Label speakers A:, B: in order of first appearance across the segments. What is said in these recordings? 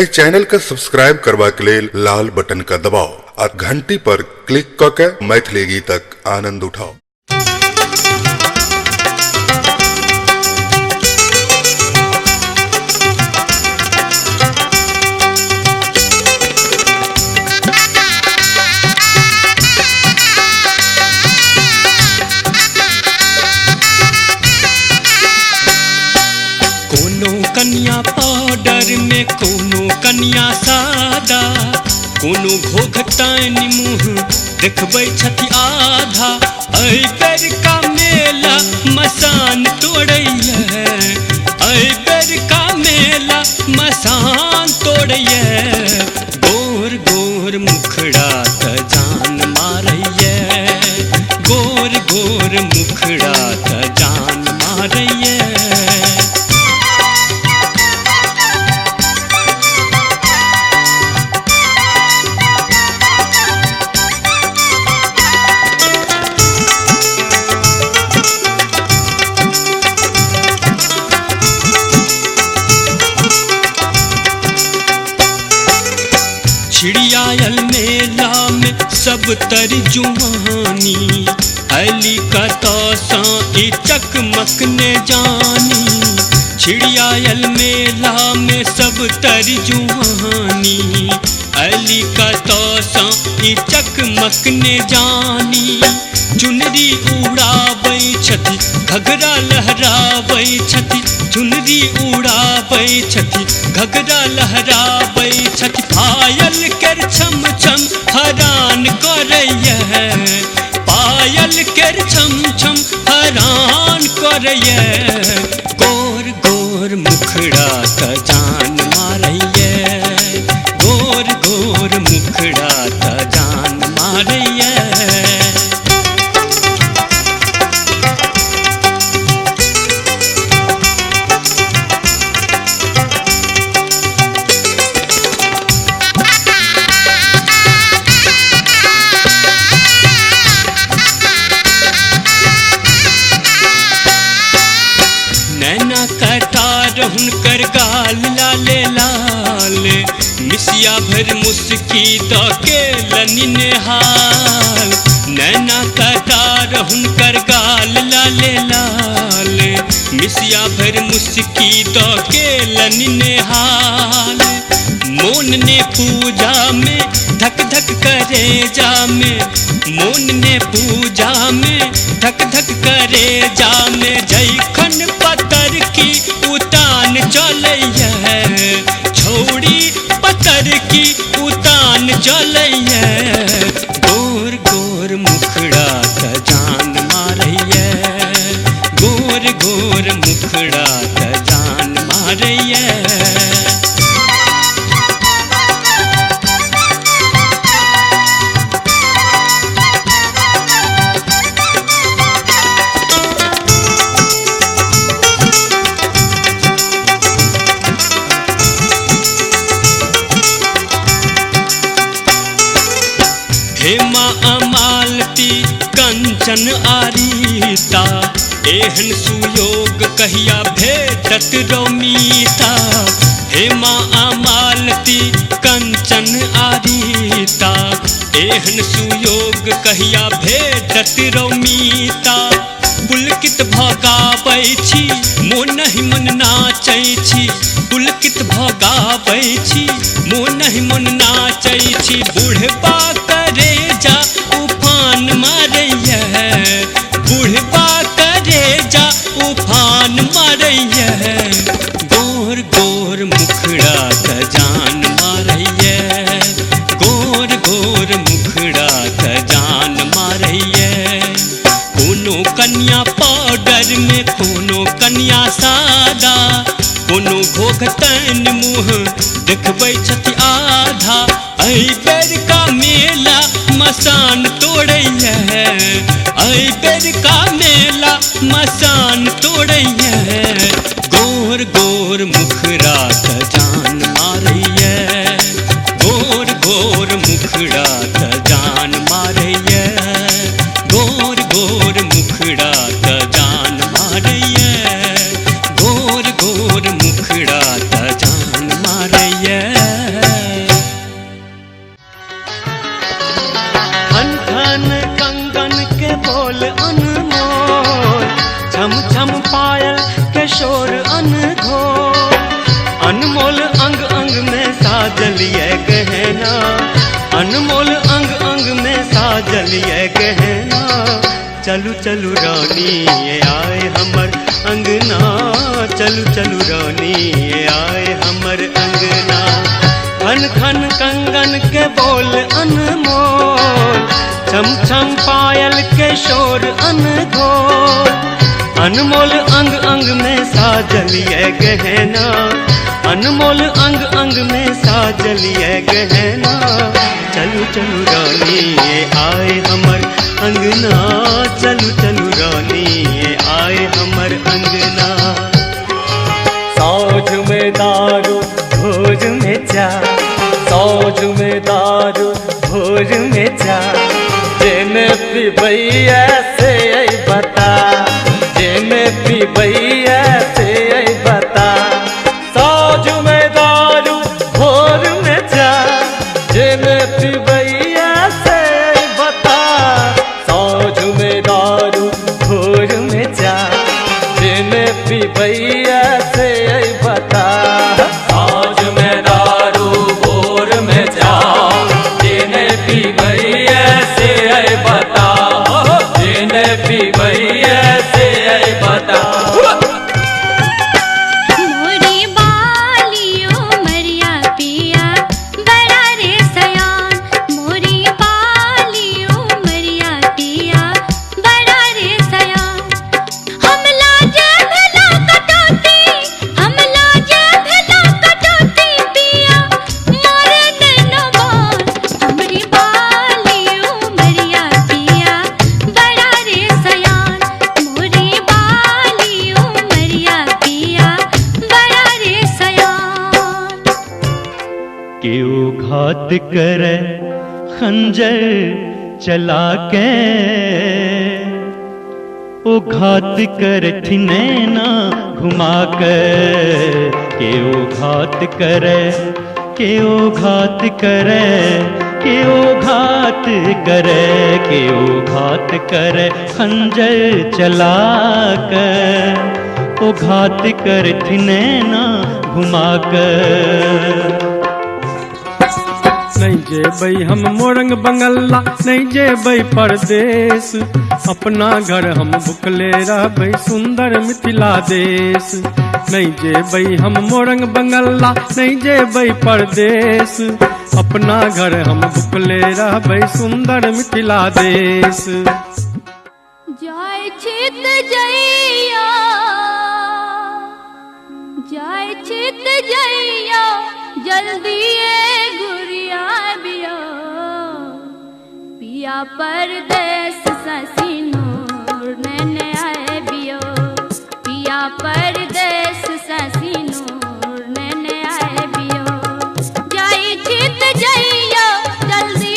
A: ए channel का subscribe करवा के लेल लाल बटन का दबाओ और घंटी पर क्लिक करके मैथिली गीतक आनंद उठाओ।
B: कन्या पाउडर में कोनो कन्या सादा, कोनो घोघतानि मुँह देखबै छथि आधा। एहि बेर का मेला मसान तोड़ैया, एहि बेर का मेला मसान तोड़ैया। गोर गोर मुखड़ा त जान मारैया, गोर गोर मुखड़ा त जान मारैया। छिड़ियायल मेला में सब तरजुमानी, अली कतसा ई चकमक ने जानी। छिड़ियायल मेला में सब तरजुमानी, अली कतसा ई चकमक ने जानी। चुनरी उड़ाबै छथि घघरा लहराबै छथि, चुनरी उड़ाबै छथि घघरा लहराबै छथि। पायल केर छम छम हरान करैया, पायल केर छम छम हरान करैया। गोर गोर मुखड़ा त जान मारैया, गोर गोर मुखड़ा त जान मारैया। नैना कटार हुनकर गाल लाले लाल, मिसिया भर मुस्की द के लनी नेहाल। नैना कटार हुनकर गाल लाले लाल, मिसिया भर मुस्की द के लनी नेहाल। मोन ने पूजा में धक धक करे जा में, मोन ने पूजा में धक धक करे जा में। जैखन पतर की उतान चलैया, छौड़ी पतर की उतान चलैया। गोर गोर मुखड़ा त जान मारैया, गोर गोर मुखड़ा त जान मारैया। हेमा अमालती कंचन आरीता, एहन सुयोग कहिया भेटत रौमीता। हेमा अमालती कंचन आरीता, एहन सुयोग कहिया भेटत रौमीता। पुलकित भगाबै छी मोनहि मन नाचै छी, पुलकित भगाबै छी मोनहि मन नाचै छी। बुढ़बा करे जा उफान मारैया, बुढ़बा करे जा उफान मारैया। गोर गोर मुखड़ा त जान मारैया, गोर गोर मुखड़ा त जान मारैया। कोनो कन्या पाउडर में कोनो कन्या सादा, कोनो घोघतन मुँह देखबै छथि आधा। एहि बेर का मेला मसान तोड़ैया, एहि बेर का मेला मसान तोड़ैया। गोर गोर मुखड़ा त जान मारैया, गोर गोर मुखड़ा त जान मारैया, गोर गोर मुखड़ा त जान मारैया, गोर गोर मुखड़ा त जान मारैया। साजल ये गहना, अनमोल अंग अंग में साजल ये गहना। चलू चलू रानी ये आए हमर अंगना, चलू चलू रानी ये आए हमर अंगना। खन खन कंगन के बोल अनमोल, छम छम पायल के शोर अनघोल। अनमोल अंग अंग में साजल ये गहना, अनमोल अंग अंग में साजल ये गहना। चलू चलू रानी ये आए हमर अंगना, चलू चलू रानी ये आए हमर अंगना।
C: सौज में दारू भोज में चा, सौज में दारू भोज में चा। जेने पिबैया से बता, जेने पिबैया से बता। सौज में दारू भोर में चा, जेने पिबैया से बता। सौज में दारू भोर में चा, जेने पिबैया से बता।
D: सौज में दारू भोर में चा, जेने पिबैया से बता, जेने पिबैया से बता।
E: मोरी बालियों मरिया पिया बड़ा रे सयान, मोरी बालियों मरिया पिया बड़ा रे सयान। हम लाजे भला कटौती, हम लाजे भला कटौती पिया मोरे नैनवान। हमरी बालियों मरिया पिया बड़ा रे सयान, मोरी बालियों मरिया पिया बड़ा रे सयान।
B: केहू घात करे खंजर चला के, ओ घात करथि नैना घुमा कर। केहू घात करे, केहू घात करे, केहू घात करे, केहू घात करे खंजर चला कर। ओ घात करथि नैना घुमा कर।
C: नहीं जेबै हम मोरंग बंगल्ला, नहीं जेबै परदेश। अपना घर हम भुखले रहबै सुंदर मिथिला देश। नहीं जेबै हम मोरंग बंगल्ला, नहीं जेबै परदेश। अपना घर हम भुखले रहबै सुंदर मिथिला देश।
E: जाय चित जइया, जाय चित जइया जल्दी गुरिया बिया। पिया परदेस ससीनूर नैने आए बियो, पिया परदेस ससीनूर नैने आए बियो। जाई चित जइया जल्दी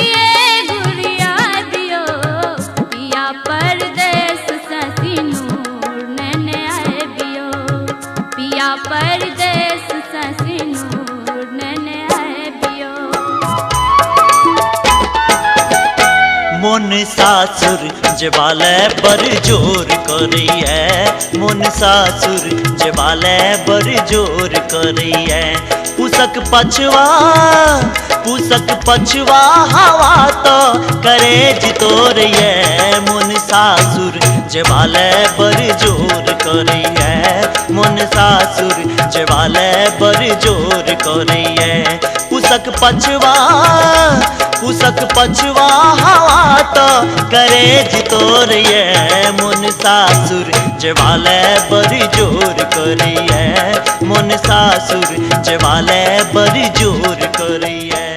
E: गुरिया बियो, पिया परदेस ससीनूर नैने आए बियो, पिया परदेस ससीनूर नैने आए बियो।
F: मोन सासुर जबाले पर जोर करी है, मोन सासुर जबाले पर जोर करी है। पुसक पछवा, पुसक पछवा हवा तो करे जितोर है। मोन सासुर जबाले पर जोर करी है, मोन सासुर जबाले पर जोर करी है। पुसक पछवा, पुसक पछवा हवा तो करे जितोर ये। मोन सासुर जवाले बड़ी जोर करी है, मोन सासुर जवाले बड़ी जोर करी है।